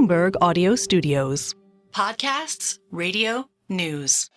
Bloomberg Audio Studios. Podcasts, radio, news.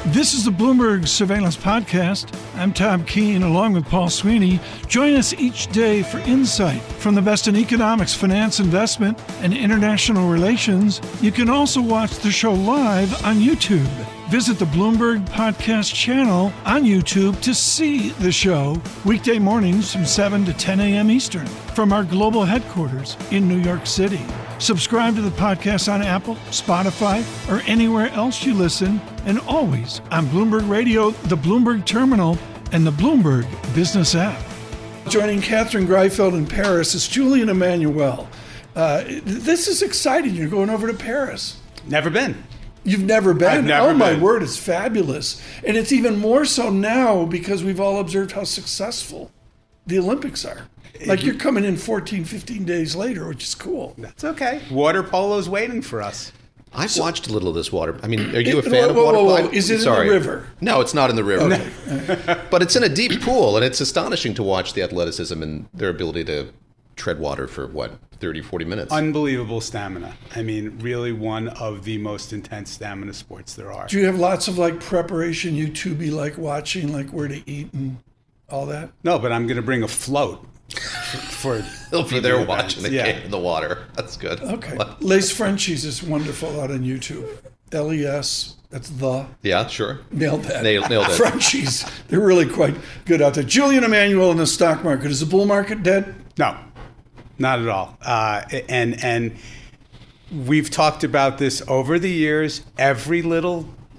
This is the Bloomberg Surveillance Podcast. I'm Tom Keene, along with Paul Sweeney. Join us each day for insight from the best in economics, finance, investment, and international relations. You can also watch the show live on YouTube. Visit the Bloomberg Podcast channel on YouTube to see the show weekday mornings from 7 to 10 a.m. Eastern from our global headquarters in New York City. Subscribe to the podcast on Apple, Spotify, or anywhere else you listen, and always on Bloomberg Radio, the Bloomberg Terminal, and the Bloomberg Business app. Joining Catherine Greifeld in Paris is Julian Emanuel. This is exciting. You're going over to Paris. Never been. You've never been? I've never been. My word, it's fabulous. And it's even more so now because we've all observed how successful the Olympics are. Like you're coming in 14, 15 days later, which is cool. That's okay. Water polo's waiting for us. I've watched a little of this water. I mean, are you a fan of water polo? Is it in the river? No, it's not in the river. Okay. But it's in a deep pool, and it's astonishing to watch the athleticism and their ability to tread water for, 30, 40 minutes? Unbelievable stamina. I mean, really one of the most intense stamina sports there are. Do you have lots of preparation YouTube-y, watching, where to eat and all that? No, but I'm going to bring a float. For there watching the game in the water. That's good. Okay. Les Frenchies is wonderful out on YouTube. LES, that's the. Yeah, sure. Nailed that. Nailed it. Frenchies, they're really quite good out there. Julian Emanuel in the stock market. Is the bull market dead? No, not at all. And we've talked about this over the years.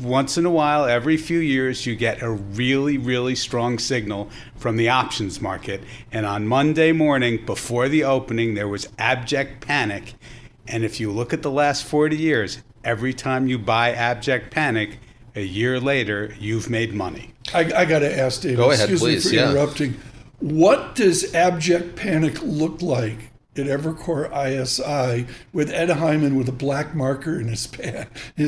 Once in a while, every few years, you get a really, really strong signal from the options market. And on Monday morning, before the opening, there was abject panic. And if you look at the last 40 years, every time you buy abject panic, a year later, you've made money. I got to ask David, Go ahead, excuse please, me for interrupting. What does abject panic look like at EvercoreISI with Ed Hyman with a black marker in his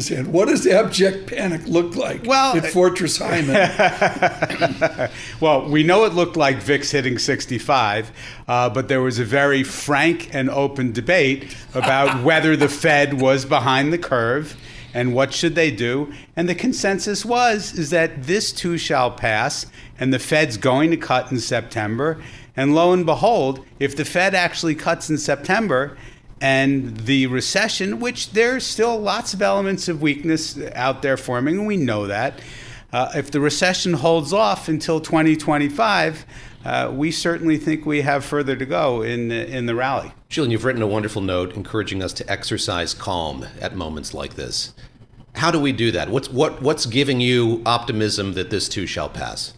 hand? What does abject panic look like at Fortress Hyman? Well, we know it looked like VIX hitting 65, but there was a very frank and open debate about whether the Fed was behind the curve and what should they do. And the consensus is that this too shall pass, and the Fed's going to cut in September. And lo and behold, if the Fed actually cuts in September and the recession, which there's still lots of elements of weakness out there forming, and we know that, if the recession holds off until 2025, we certainly think we have further to go in the rally. Julian, you've written a wonderful note encouraging us to exercise calm at moments like this. How do we do that? What's giving you optimism that this too shall pass?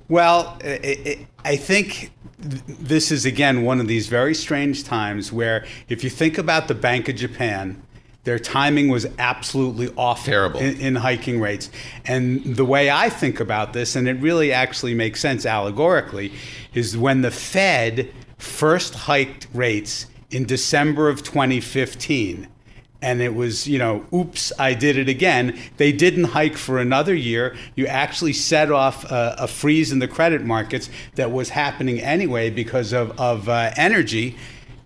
Well, I think this is, again, one of these very strange times where if you think about the Bank of Japan, their timing was absolutely off. Terrible. In hiking rates. And the way I think about this, and it really actually makes sense allegorically, is when the Fed first hiked rates in December of 2015, and it was, oops, I did it again. They didn't hike for another year. You actually set off a freeze in the credit markets that was happening anyway because of energy.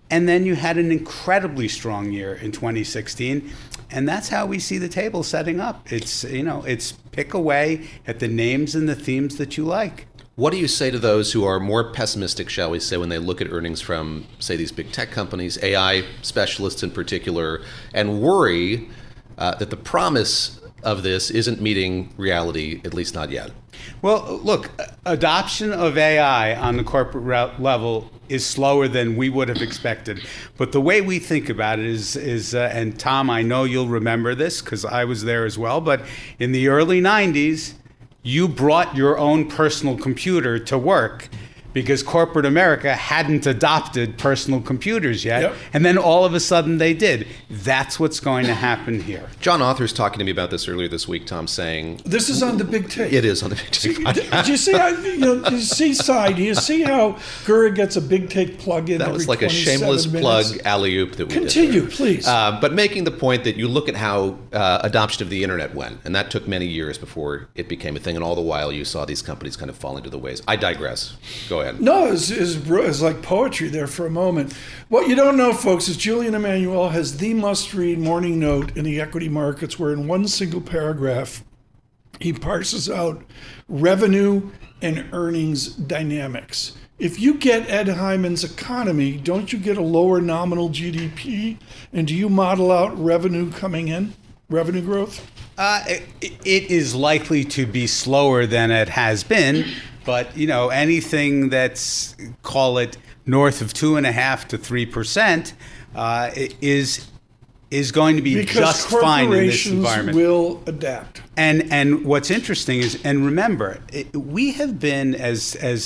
And then you had an incredibly strong year in 2016. And that's how we see the table setting up. It's pick away at the names and the themes that you like. What do you say to those who are more pessimistic, shall we say, when they look at earnings from, say, these big tech companies, AI specialists in particular, and worry that the promise of this isn't meeting reality, at least not yet? Well, look, adoption of AI on the corporate level is slower than we would have expected. But the way we think about it is and Tom, I know you'll remember this because I was there as well, but in the early 90s, you brought your own personal computer to work because corporate America hadn't adopted personal computers yet. Yep. And then all of a sudden they did. That's what's going to happen here. John Author's talking to me about this earlier this week, Tom, saying... This is on the Big Take. It is on the Big Take. Did you see how, you see side? Do you see how Gura gets a Big Take plug-in That every was like a shameless minutes? plug alley-oop that we Continue, did. Please. But making the point that you look at how adoption of the internet went, and that took many years before it became a thing, and all the while you saw these companies kind of fall into the ways. I digress. Go ahead. ahead. No, it's like poetry there for a moment. What you don't know, folks, is Julian Emanuel has the must-read morning note in the equity markets where in one single paragraph, he parses out revenue and earnings dynamics. If you get Ed Hyman's economy, don't you get a lower nominal GDP? And do you model out revenue coming in, revenue growth? It is likely to be slower than it has been, but anything that's, call it, north of 2.5% to 3%, is going to be because just fine in this environment. Will adapt. And what's interesting is, and remember, we have been, as a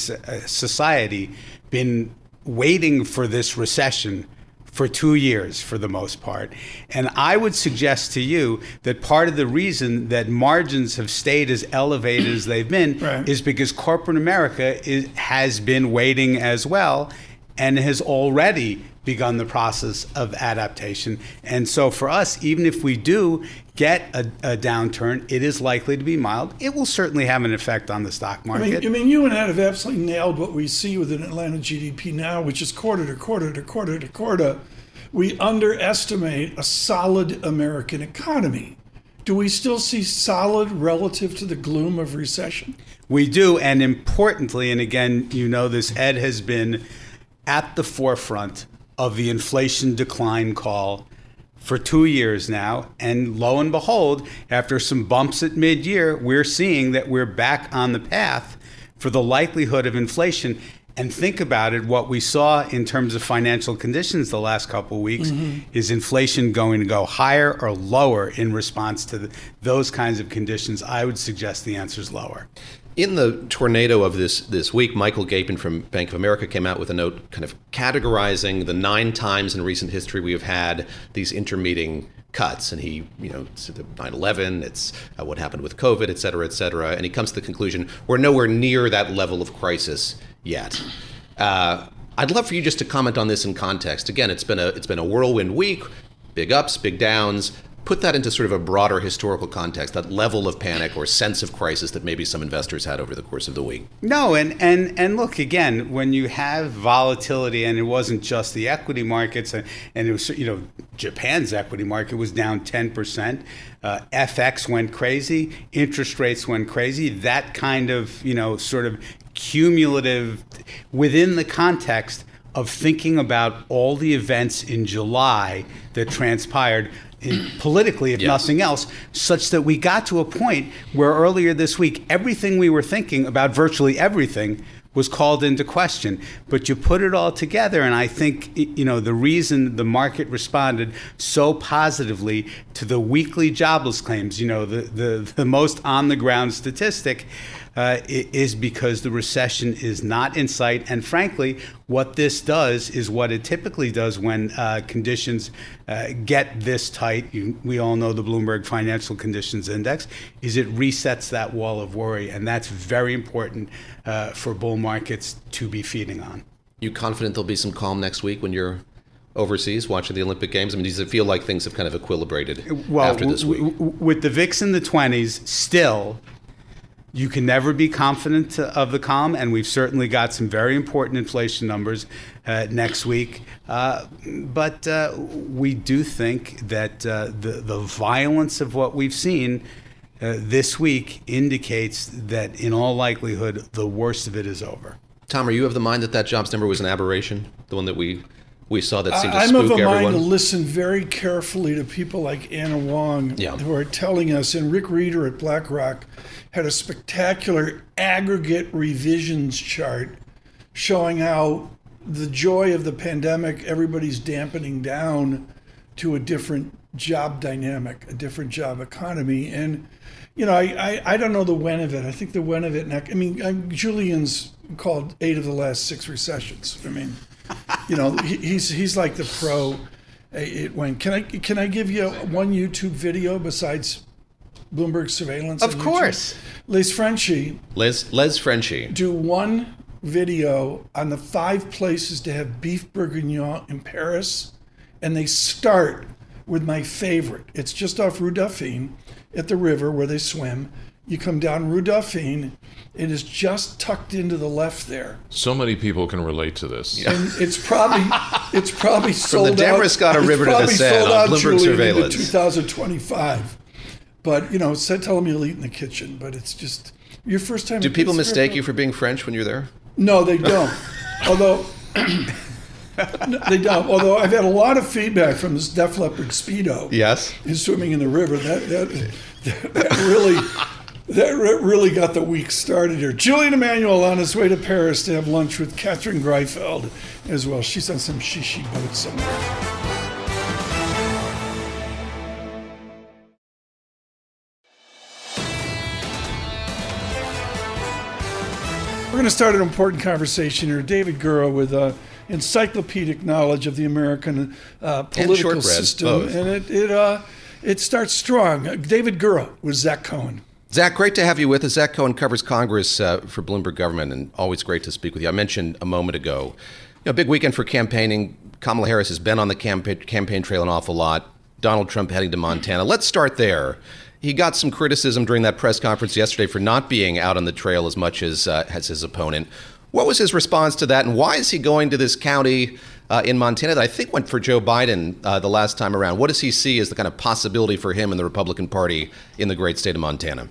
society, been waiting for this recession for 2 years for the most part. And I would suggest to you that part of the reason that margins have stayed as elevated as they've been is because corporate America has been waiting as well and has already begun the process of adaptation. And so for us, even if we do get a downturn, it is likely to be mild. It will certainly have an effect on the stock market. I mean, you and Ed have absolutely nailed what we see within Atlanta GDP now, which is quarter to quarter to quarter to quarter. We underestimate a solid American economy. Do we still see solid relative to the gloom of recession? We do, and importantly, and again, this, Ed has been at the forefront of the inflation decline call for 2 years now. And lo and behold, after some bumps at mid-year, we're seeing that we're back on the path for the likelihood of inflation. And think about it, what we saw in terms of financial conditions the last couple of weeks is inflation going to go higher or lower in response to those kinds of conditions? I would suggest the answer is lower. In the tornado of this week, Michael Gapin from Bank of America came out with a note kind of categorizing the 9 times in recent history we have had these intermeeting cuts. And he, it's the 9/11, it's what happened with COVID, et cetera, and he comes to the conclusion we're nowhere near that level of crisis yet. I'd love for you just to comment on this in context. Again, it's been a whirlwind week, big ups, big downs. Put that into sort of a broader historical context, that level of panic or sense of crisis that maybe some investors had over the course of the week. No, and look, again, when you have volatility, and it wasn't just the equity markets, and it was, Japan's equity market was down 10%. FX went crazy, interest rates went crazy. That kind of, sort of cumulative within the context of thinking about all the events in July that transpired politically, if nothing else, such that we got to a point where earlier this week, everything we were thinking about, virtually everything, was called into question. But you put it all together, and I think, the reason the market responded so positively to the weekly jobless claims, the most on-the-ground statistic, is because the recession is not in sight. And frankly, what this does is what it typically does when conditions get this tight. We all know the Bloomberg Financial Conditions Index, is it resets that wall of worry. And that's very important for bull markets to be feeding on. You confident there'll be some calm next week when you're overseas watching the Olympic Games? I mean, does it feel like things have kind of equilibrated after this week? With the VIX in the 20s, still, you can never be confident of the calm, and we've certainly got some very important inflation numbers next week. But we do think that the violence of what we've seen this week indicates that, in all likelihood, the worst of it is over. Tom, are you of the mind that jobs number was an aberration, the one that we saw that seemed to spook everyone? I'm of a everyone? mind to listen very carefully to people like Anna Wong, who are telling us, and Rick Reeder at BlackRock had a spectacular aggregate revisions chart showing how the joy of the pandemic, everybody's dampening down to a different job dynamic, a different job economy. And, I don't know the when of it. I think the when of it, Julian's called 8 of the last 6 recessions. He's like the pro. It went. Can I give you one YouTube video besides Bloomberg surveillance? Of course. Les Frenchie. Les Frenchie. Do one video on the 5 places to have beef bourguignon in Paris, and they start with my favorite. It's just off Rue Dauphine at the river where they swim. you come down Rue Dauphine. It is just tucked into the left there. So many people can relate to this. Yeah. And it's probably sold out. From the Damariscotta River to the Seine on Bloomberg surveillance. 2025. But, tell them you'll eat in the kitchen. But it's just your first time. Do people mistake you for being French when you're there? No, they don't. Although they don't. Although I've had a lot of feedback from this Def Leppard Speedo. Yes. Is swimming in the river. That really got the week started here. Julian Emanuel on his way to Paris to have lunch with Catherine Greifeld as well. She's on some shishi boat somewhere. We're going to start an important conversation here. David Gura with encyclopedic knowledge of the American political system. Both. And it starts strong. David Gura with Zach Cohen. Zach, great to have you with us. Zach Cohen covers Congress for Bloomberg Government, and always great to speak with you. I mentioned a moment ago, big weekend for campaigning. Kamala Harris has been on the campaign trail an awful lot. Donald Trump heading to Montana. Let's start there. He got some criticism during that press conference yesterday for not being out on the trail as much as his opponent. What was his response to that, and why is he going to this county in Montana that I think went for Joe Biden the last time around? What does he see as the kind of possibility for him and the Republican Party in the great state of Montana?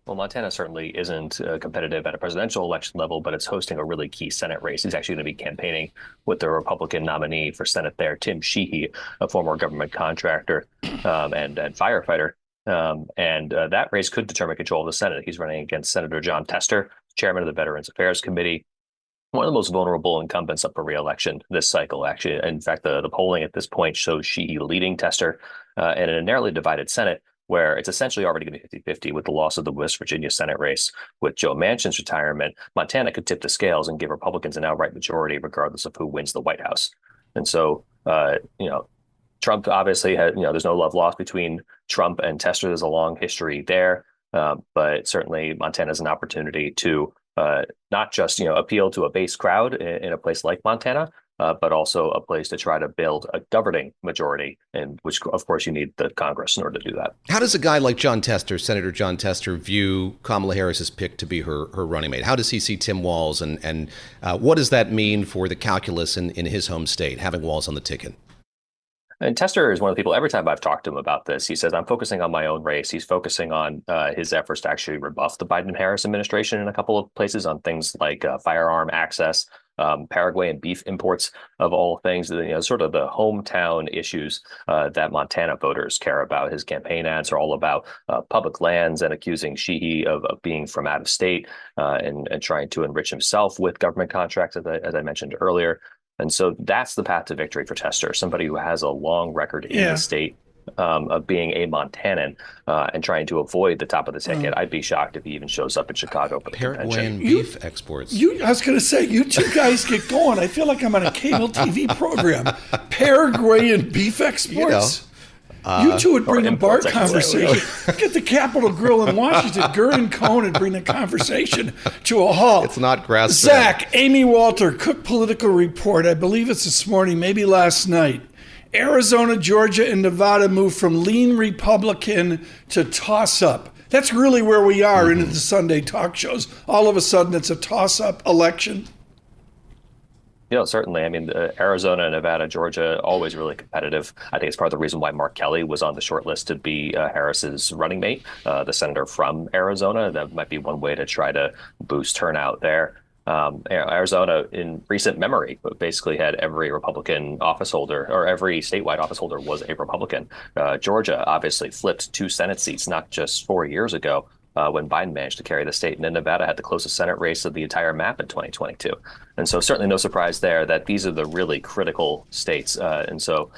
Well, Montana certainly isn't competitive at a presidential election level, but it's hosting a really key Senate race. He's actually going to be campaigning with the Republican nominee for Senate there, Tim Sheehy, a former government contractor and firefighter. That race could determine control of the Senate. He's running against Senator Jon Tester, chairman of the Veterans Affairs Committee, one of the most vulnerable incumbents up for re-election this cycle, actually. In fact, the polling at this point shows Sheehy leading Tester and in a narrowly divided Senate, where it's essentially already going to be 50-50 with the loss of the West Virginia Senate race. With Joe Manchin's retirement, Montana could tip the scales and give Republicans an outright majority regardless of who wins the White House. And so, Trump obviously had, there's no love lost between Trump and Tester. There's a long history there, but certainly Montana is an opportunity to not just, appeal to a base crowd in a place like Montana, but also a place to try to build a governing majority, in which, of course, you need the Congress in order to do that. How does a guy like Jon Tester, Senator Jon Tester, view Kamala Harris's pick to be her running mate? How does he see Tim Walz, and what does that mean for the calculus in his home state, having Walz on the ticket? And Tester is one of the people, every time I've talked to him about this, he says, I'm focusing on my own race. He's focusing on his efforts to actually rebuff the Biden-Harris administration in a couple of places on things like firearm access, Paraguayan beef imports, of all things, sort of the hometown issues that Montana voters care about. His campaign ads are all about public lands and accusing Sheehy of being from out of state and trying to enrich himself with government contracts, as I mentioned earlier. And so that's the path to victory for Tester, somebody who has a long record in the state of being a Montanan and trying to avoid the top of the ticket. I'd be shocked if he even shows up in Chicago for the Paraguayan beef exports. I was going to say, you two guys get going. I feel like I'm on a cable TV program. Paraguayan beef exports? You two would bring a bar conversation. Get the Capitol Grill in Washington. Gura and Cohen would bring the conversation to a halt. It's not grass-fed. Zach, Amy Walter, Cook Political Report. I believe it's this morning, maybe last night. Arizona, Georgia, and Nevada moved from lean Republican to toss-up. That's really where we are into the Sunday talk shows. All of a sudden, it's a toss-up election. Certainly. I mean, Arizona, Nevada, Georgia, always really competitive. I think it's part of the reason why Mark Kelly was on the short list to be Harris's running mate, the senator from Arizona. That might be one way to try to boost turnout there. Arizona, in recent memory, basically had every Republican office holder, or every statewide office holder was a Republican. Georgia obviously flipped 2 Senate seats not just 4 years ago, when Biden managed to carry the state. And then Nevada had the closest Senate race of the entire map in 2022. And so certainly no surprise there that these are the really critical states. And so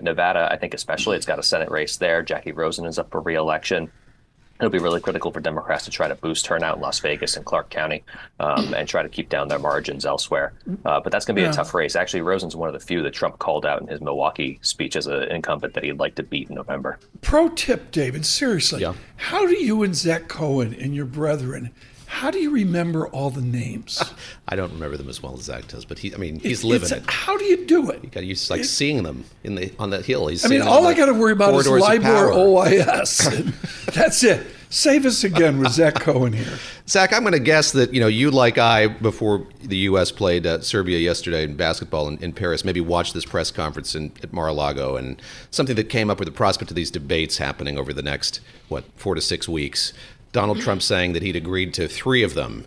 Nevada, I think especially, it's got a Senate race there. Jackie Rosen is up for re-election. It'll be really critical for Democrats to try to boost turnout in Las Vegas and Clark County and try to keep down their margins elsewhere. But that's going to be a tough race. Actually, Rosen's one of the few that Trump called out in his Milwaukee speech as an incumbent that he'd like to beat in November. Pro tip, David, seriously. Yeah. How do you and Zach Cohen and your brethren, how do you remember all the names? I don't remember them as well as Zach does, but he's living it. How do you do it? You got to use seeing them on that hill. All I got to worry about is LIBOR OIS. That's it. Save us again with Zach Cohen here. Zach, I'm going to guess that you, like I, before the U.S. played Serbia yesterday in basketball in Paris, maybe watched this press conference at Mar-a-Lago, and something that came up with the prospect of these debates happening over the next 4 to 6 weeks. Donald Trump saying that he'd agreed to 3 of them.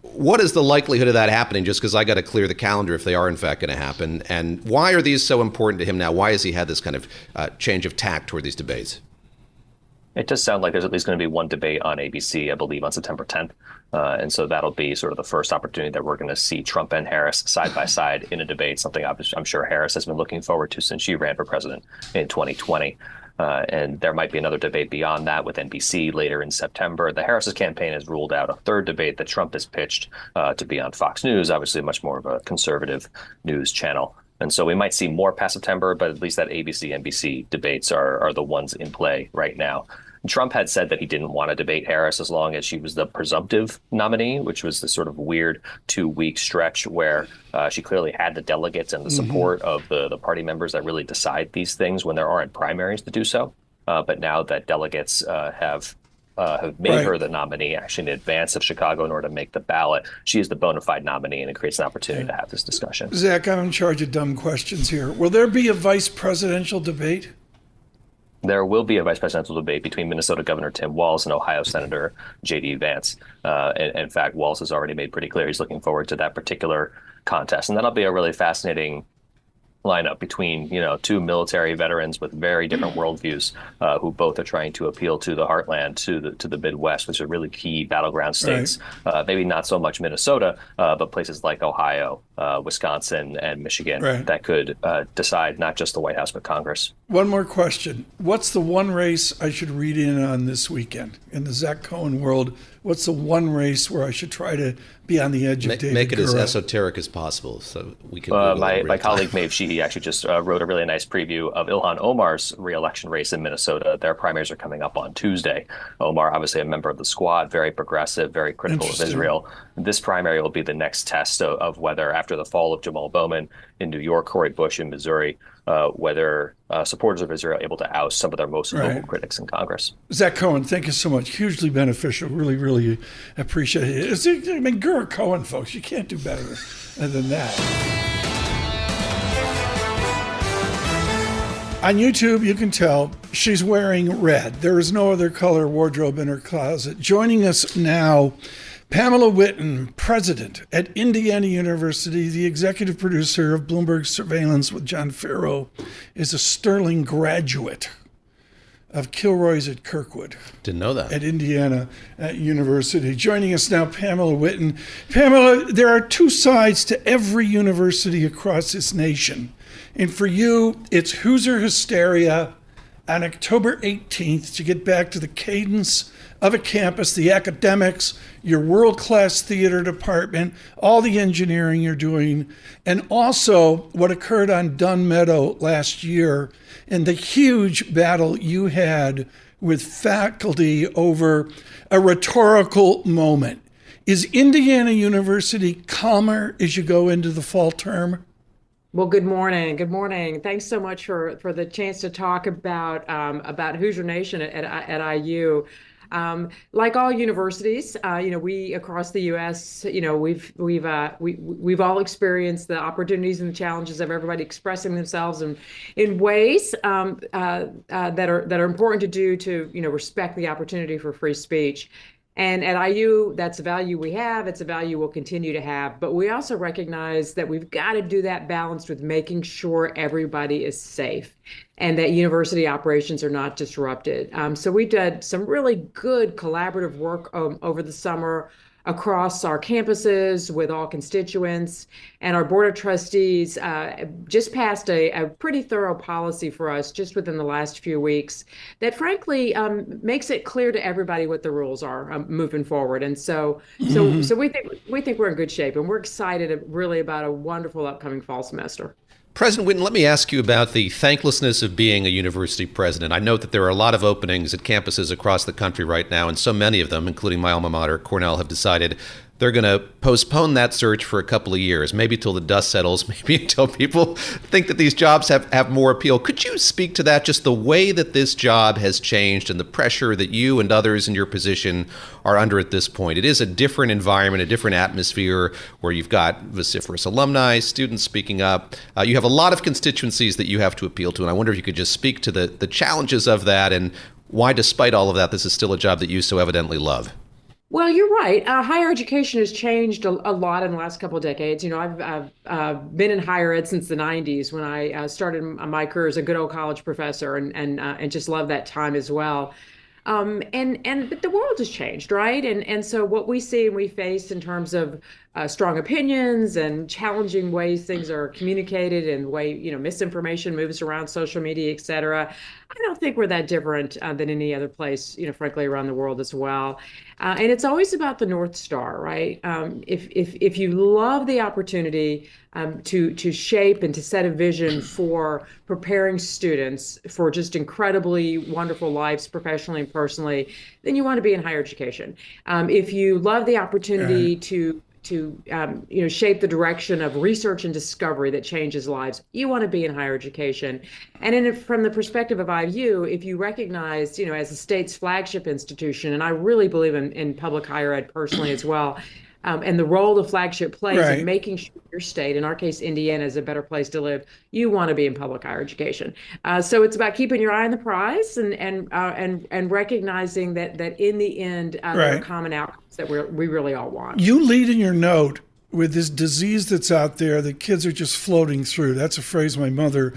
What is the likelihood of that happening? Just because I got to clear the calendar if they are in fact going to happen, and why are these so important to him now? Why has he had this kind of change of tack toward these debates? It does sound like there's at least going to be one debate on ABC, I believe, on September 10th. And so that'll be sort of the first opportunity that we're going to see Trump and Harris side by side in a debate, something I'm sure Harris has been looking forward to since she ran for president in 2020. And there might be another debate beyond that with NBC later in September. The Harris campaign has ruled out a third debate that Trump has pitched to be on Fox News, obviously much more of a conservative news channel. And so we might see more past September, but at least that ABC-NBC debates are the ones in play right now. Trump had said that he didn't want to debate Harris as long as she was the presumptive nominee, which was the sort of weird 2-week stretch where she clearly had the delegates and the support of the party members that really decide these things when there aren't primaries to do so. But now that delegates have made her the nominee actually in advance of Chicago in order to make the ballot, she is the bona fide nominee, and it creates an opportunity to have this discussion. Zach, I'm in charge of dumb questions here. Will there be a vice presidential debate? There will be a vice presidential debate between Minnesota Governor Tim Walz and Ohio Senator J.D. Vance. In fact, Walz has already made pretty clear he's looking forward to that particular contest. And that'll be a really fascinating lineup between, 2 military veterans with very different worldviews who both are trying to appeal to the heartland, to the Midwest, which are really key battleground states. Right. Maybe not so much Minnesota, but places like Ohio, Wisconsin, and Michigan that could decide not just the White House, but Congress. One more question. What's the one race I should read in on this weekend? In the Zach Cohen world, what's the one race where I should try to be on the edge of David Make it Gura? as esoteric as possible so we can my colleague Maeve Sheehy actually just wrote a really nice preview of Ilhan Omar's re-election race in Minnesota. Their primaries are coming up on Tuesday. Omar, obviously a member of the Squad, very progressive, very critical of Israel. This primary will be the next test of whether, after the fall of Jamal Bowman in New York, Cori Bush in Missouri, whether supporters of Israel are able to oust some of their most vocal critics in Congress. Zach Cohen, thank you so much. Hugely beneficial. Really, really appreciate it. Gura Cohen, folks, you can't do better than that. On YouTube, you can tell she's wearing red. There is no other color wardrobe in her closet. Joining us now, Pamela Whitten, president at Indiana University, the executive producer of Bloomberg Surveillance with Jon Ferro, is a sterling graduate of Kilroy's at Kirkwood. Didn't know that. At Indiana University. Joining us now, Pamela Whitten. Pamela, there are 2 sides to every university across this nation. And for you, it's Hoosier hysteria on October 18th to get back to the cadence of a campus, the academics, your world-class theater department, all the engineering you're doing, and also what occurred on Dunn Meadow last year and the huge battle you had with faculty over a rhetorical moment. Is Indiana University calmer as you go into the fall term? Well, good morning. Good morning. Thanks so much for the chance to talk about Hoosier Nation at IU. Like all universities, we across the U.S., we've all experienced the opportunities and the challenges of everybody expressing themselves in ways that are important to do to respect the opportunity for free speech. And at IU, that's a value we have. It's a value we'll continue to have. But we also recognize that we've got to do that balanced with making sure everybody is safe and that university operations are not disrupted. So we did some really good collaborative work over the summer across our campuses with all constituents. And our Board of Trustees just passed a pretty thorough policy for us just within the last few weeks that frankly makes it clear to everybody what the rules are moving forward. And so we think we're in good shape, and we're excited really about a wonderful upcoming fall semester. President Whitten, let me ask you about the thanklessness of being a university president. I note that there are a lot of openings at campuses across the country right now, and so many of them, including my alma mater, Cornell, have decided they're going to postpone that search for a couple of years, maybe till the dust settles, maybe until people think that these jobs have more appeal. Could you speak to that, just the way that this job has changed and the pressure that you and others in your position are under at this point? It is a different environment, a different atmosphere where you've got vociferous alumni, students speaking up. You have a lot of constituencies that you have to appeal to, and I wonder if you could just speak to the challenges of that and why, despite all of that, this is still a job that you so evidently love. Well, you're right. Higher education has changed a lot in the last couple of decades. I've been in higher ed since the 90s when I started my career as a good old college professor, and just love that time as well. But the world has changed, right? And so what we see and we face in terms of strong opinions and challenging ways things are communicated and the way, misinformation moves around social media, et cetera, I don't think we're that different than any other place, frankly, around the world as well. And it's always about the North Star, right? If you love the opportunity to shape and to set a vision for preparing students for just incredibly wonderful lives professionally and personally, then you want to be in higher education. If you love the opportunity to shape the direction of research and discovery that changes lives, you want to be in higher education. And from the perspective of IU, if you recognize, as the state's flagship institution, and I really believe in public higher ed personally as well, and the role the flagship plays in making sure your state, in our case, Indiana, is a better place to live, you want to be in public higher education. So it's about keeping your eye on the prize and recognizing that in the end, there are common outcomes that we really all want. You lead in your note with this disease that's out there that kids are just floating through. That's a phrase my mother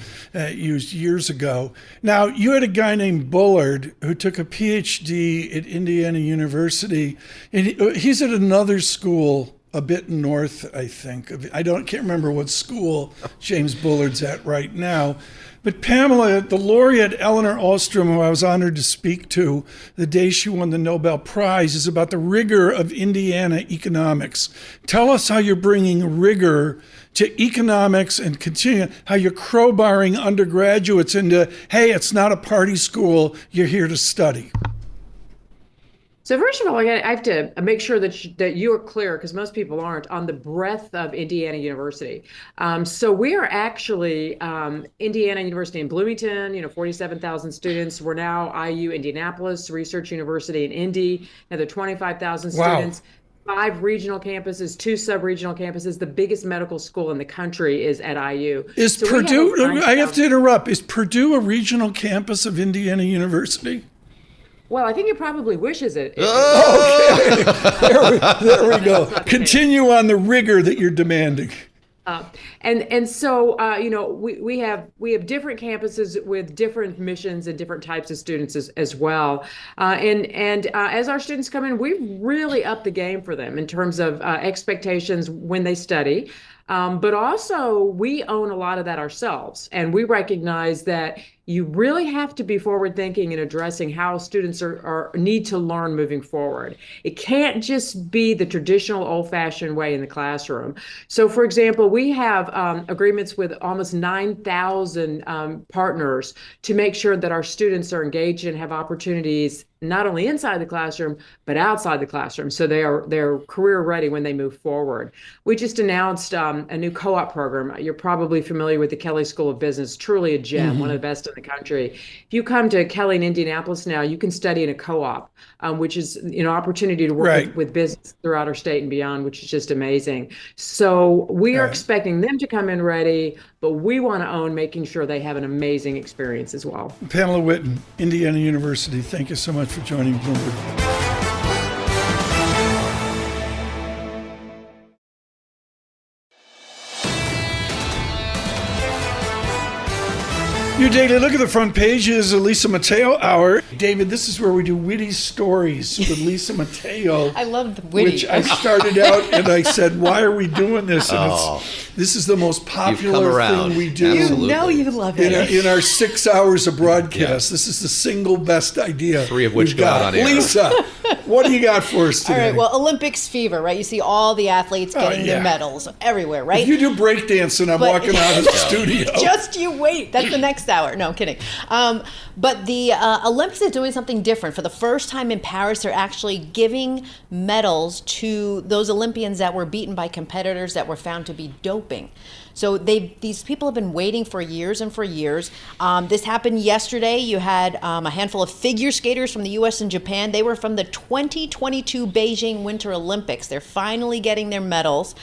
used years ago. Now, you had a guy named Bullard who took a PhD at Indiana University, and he's at another school a bit north, I think. Can't remember what school James Bullard's at right now. But Pamela, the laureate Eleanor Ostrom, who I was honored to speak to the day she won the Nobel Prize, is about the rigor of Indiana economics. Tell us how you're bringing rigor to economics and how you're crowbarring undergraduates into, hey, it's not a party school, you're here to study. So first of all, I have to make sure that you are clear, because most people aren't, on the breadth of Indiana University. So we are actually Indiana University in Bloomington, 47,000 students. We're now IU Indianapolis Research University in Indy, another 25,000 students. 5 regional campuses, 2 sub-regional campuses. The biggest medical school in the country is at IU. Is Purdue, I have to interrupt, is Purdue a regional campus of Indiana University? Well, I think it probably wishes it. Okay. There we go. Continue on the rigor that you're demanding. And so we have different campuses with different missions and different types of students as well. And as our students come in, we really up the game for them in terms of expectations when they study. But also, we own a lot of that ourselves, and we recognize that you really have to be forward thinking in addressing how students need to learn moving forward. It can't just be the traditional old-fashioned way in the classroom. So, for example, we have agreements with almost 9,000 partners to make sure that our students are engaged and have opportunities not only inside the classroom, but outside the classroom, so they're career ready when they move forward. We just announced a new co-op program. You're probably familiar with the Kelley School of Business, truly a gem, one of the best in the country. If you come to Kelley in Indianapolis now, you can study in a co-op, which is an opportunity to work with business throughout our state and beyond, which is just amazing. So we are expecting them to come in ready, but we want to own making sure they have an amazing experience as well. Pamela Whitten, Indiana University, thank you so much for joining Bloomberg. Your daily look at the front page is a Lisa Mateo hour. David, this is where we do witty stories with Lisa Mateo. I love the witty. Which I started out and I said, why are we doing this? And this is the most popular thing we do. Absolutely. You know you love it. In our 6 hours of broadcast, this is the single best idea. 3 of which got on air. Lisa, what do you got for us today? All right, well, Olympics fever, right? You see all the athletes getting their medals everywhere, right? If you do breakdancing, I'm walking out of the studio. Just you wait. That's the next hour. No, I'm kidding. But the Olympics is doing something different. For the first time in Paris, they're actually giving medals to those Olympians that were beaten by competitors that were found to be doping. So these people have been waiting for years and for years. This happened yesterday. You had a handful of figure skaters from the U.S. and Japan. They were from the 2022 Beijing Winter Olympics. They're finally getting their medals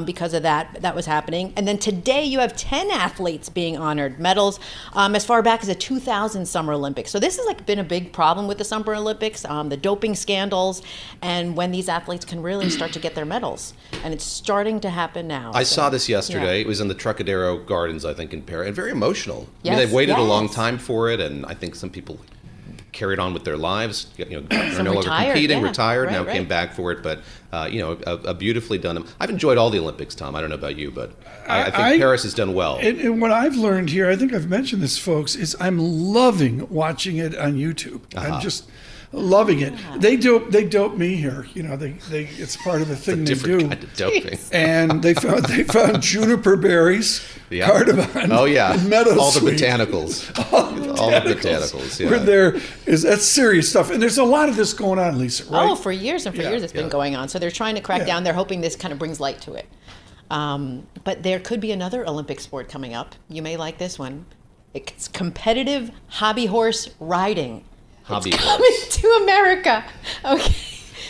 because of that. That was happening. And then today you have 10 athletes being honored, medals as far back as the 2000 Summer Olympics. So this has been a big problem with the Summer Olympics, the doping scandals, and when these athletes can really start to get their medals. And it's starting to happen now. I saw this yesterday. Yeah. It was in the Trocadero Gardens, I think, in Paris, and very emotional. Yes, I mean, they've waited a long yes. time for it, and I think some people carried on with their lives. Are no longer retired, competing, yeah. retired, Right, now right. came back for it. But a beautifully done. I've enjoyed all the Olympics, Tom. I don't know about you, but I think Paris has done well. And what I've learned here, I think I've mentioned this, folks, is I'm loving watching it on YouTube. I'm just loving it. They dope me here. It's part of the thing they do. Kind of doping. And they found juniper berries, Yeah. cardamom, Oh yeah, and meadowsweet. all the botanicals. All the botanicals. Yeah. Where that's serious stuff. And there's a lot of this going on, Lisa, right? Oh, for years and for years it's been going on. So they're trying to crack down. They're hoping this kind of brings light to it. But there could be another Olympic sport coming up. You may like this one. It's competitive hobby horse riding. Hobby It's horse. coming to America. Okay.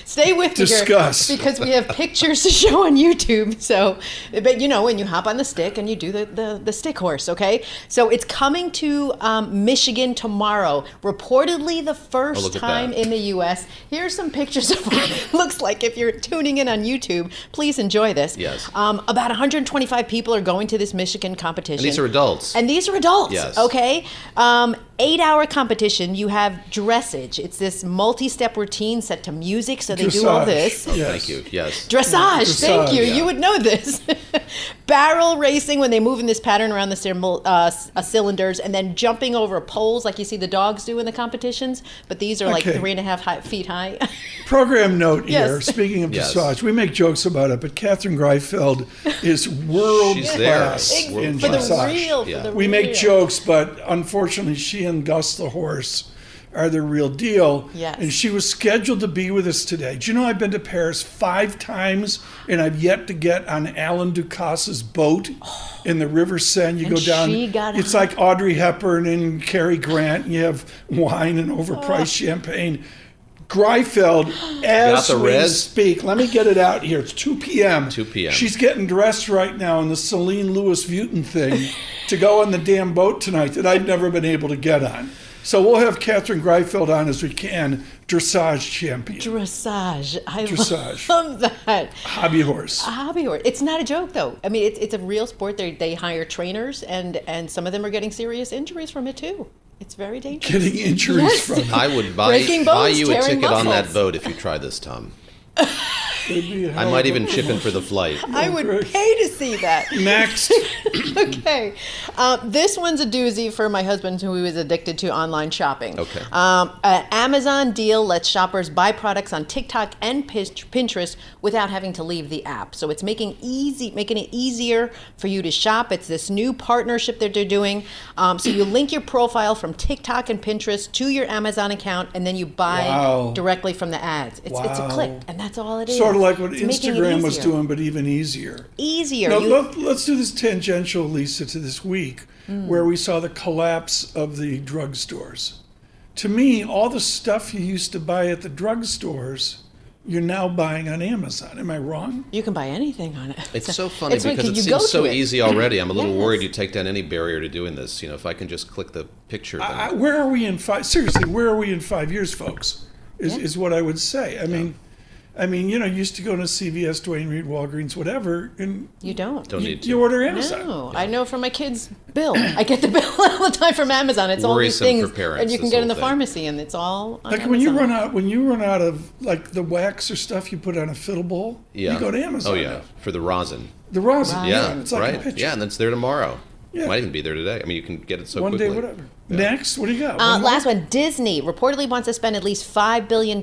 Stay with me Discuss. here because we have pictures to show on YouTube. So, but when you hop on the stick and you do the stick horse, okay? So it's coming to Michigan tomorrow. Reportedly the first look at time that. in the U.S. Here's some pictures of what it looks like. If you're tuning in on YouTube, please enjoy this. Yes. About 125 people are going to this Michigan competition. And these are adults. And these are adults, Yes. okay? 8-hour competition. You have dressage. It's this multi-step routine set to music, so they do all Dressage. this. Yes. Thank you. Yes. Dressage, thank you. Dressage, You would know this. Barrel racing when they move in this pattern around the cylinders, and then jumping over poles like you see the dogs do in the competitions. But these are like Okay. 3.5 feet high. Program note here. Yes. Speaking of Yes. dressage, we make jokes about it, but Catherine Greifeld is world She's there. class in for the dressage. real. Yeah. For the We make real. jokes, but unfortunately, she and Gus the horse are the real deal. Yes. And she was scheduled to be with us today. Do you know I've been to Paris 5 times, and I've yet to get on Alan Ducasse's boat in the River Seine. You And go down. she got It's on. like Audrey Hepburn and Cary Grant, and you have wine and overpriced champagne. Greifeld, as the we res? speak, let me get it out here. It's 2 p.m. 2 p.m. She's getting dressed right now in the Celine Louis Vuitton thing to go on the damn boat tonight that I've never been able to get on. So we'll have Catherine Greifeld on as we can, dressage champion, Dressage. I Dressage. love that. hobby horse. A hobby horse. It's not a joke, though. I mean, it's a real sport. They hire trainers, and some of them are getting serious injuries from it, too. It's very dangerous. Getting injuries Yes. from it. I would buy Breaking bones, you a tearing ticket on that muscles. boat if you try this, Tom. It'd be a I hell might of even a chip in for the flight. I would pay to see that. Next. Okay. This one's a doozy for my husband who is addicted to online shopping. Okay. An Amazon deal lets shoppers buy products on TikTok and Pinterest without having to leave the app. So it's making it easier for you to shop. It's this new partnership that they're doing. So you link your profile from TikTok and Pinterest to your Amazon account, and then you buy Wow. directly from the ads. It's a Wow. click, and that's all it is. Sort of like what It's making it Instagram was easier. doing, but even easier. Easier. Now, You- let's do this tangential, Lisa, to this week where we saw the collapse of the drugstores. To me, all the stuff you used to buy at the drugstores, you're now buying on Amazon. Am I wrong? You can buy anything on it. It's so funny It's like, because it you go seems so to it. easy already. I'm a little Yes. worried you take down any barrier to doing this. If I can just click the picture. Then Where are we in 5? Seriously, where are we in 5 years, folks? Is what I would say. I mean, you used to go to CVS, Duane Reade, Walgreens, whatever, and You don't. don't need to. you order Amazon. No, I know from my kids' bill. I get the bill all the time from Amazon. It's all these Worrisome things, for parents, and you can this get in whole the thing. pharmacy, and it's all on Like Amazon. when you run out of like the wax or stuff you put on a fiddle bowl, Yeah. you go to Amazon. Oh yeah, for the rosin. The rosin. Yeah, It's like right. a picture. Yeah, and it's there tomorrow. It might even be there today. I mean, you can get it so One quickly. day, whatever. Next, what do you got? Last one, Disney reportedly wants to spend at least $5 billion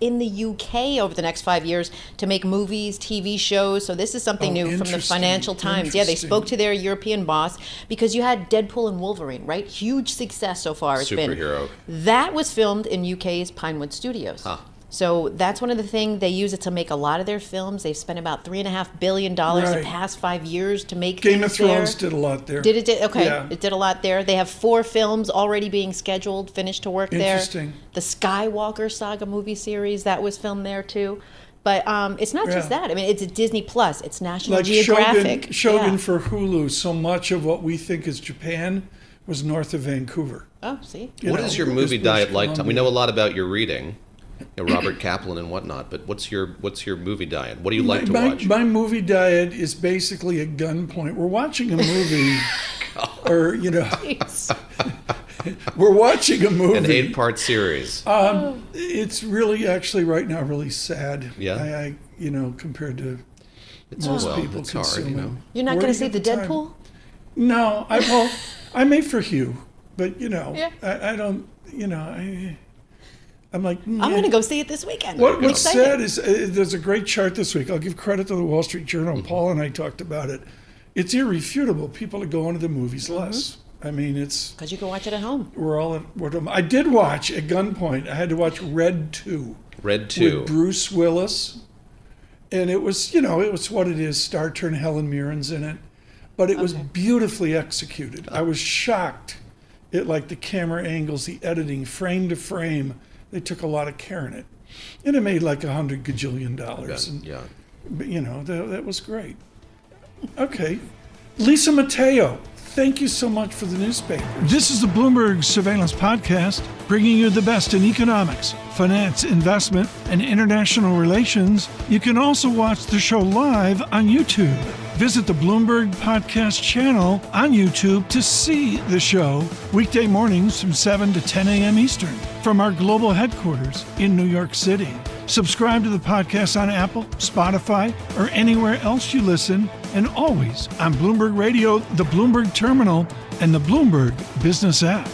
in the UK over the next 5 years to make movies, TV shows. So this is something new from the Financial Times. Yeah, they spoke to their European boss because you had Deadpool and Wolverine, right? Huge success so far. It's Superhero. That was filmed in UK's Pinewood Studios. Huh. So that's one of the things they use it to make a lot of their films. They've spent about $3.5 billion the past 5 years to make Game of things there. Thrones did a lot there. Did it? Okay, Yeah. it did a lot there. They have 4 films already being scheduled, finished to work there. Interesting. The Skywalker Saga movie series, that was filmed there too. But it's not just that. I mean, it's a Disney Plus. It's National Geographic. Shogun for Hulu. So much of what we think is Japan was north of Vancouver. Oh, see? What is your movie diet like, Tom? We know a lot about your reading. Robert Kaplan and whatnot, but what's your movie diet? What do you like to watch? My movie diet is basically a gunpoint. We're watching a movie, or we're watching a movie. An 8-part series. It's really, actually, right now, really sad. Yeah. I compared to most people it's consuming. hard, You're not going to see the Deadpool? No, I made for Hugh, but I don't. I'm like, I'm going to go see it this weekend. What's sad is there's a great chart this week. I'll give credit to the Wall Street Journal. Paul and I talked about it. It's irrefutable. People are going to the movies less. I mean, it's... Because you can watch it at home. We're all at home. I did watch, at gunpoint, I had to watch Red 2. Red 2. With Bruce Willis. And it was, it was what it is. Star Turn, Helen Mirren's in it. But it was beautifully executed. I was shocked at, the camera angles, the editing, frame to frame. They took a lot of care in it. And it made $100 gajillion. And, that was great. Okay. Lisa Mateo, thank you so much for the newspaper. This is the Bloomberg Surveillance Podcast, bringing you the best in economics, finance, investment, and international relations. You can also watch the show live on YouTube. Visit the Bloomberg Podcast channel on YouTube to see the show weekday mornings from 7 to 10 a.m. Eastern from our global headquarters in New York City. Subscribe to the podcast on Apple, Spotify, or anywhere else you listen, and always on Bloomberg Radio, the Bloomberg Terminal, and the Bloomberg Business app.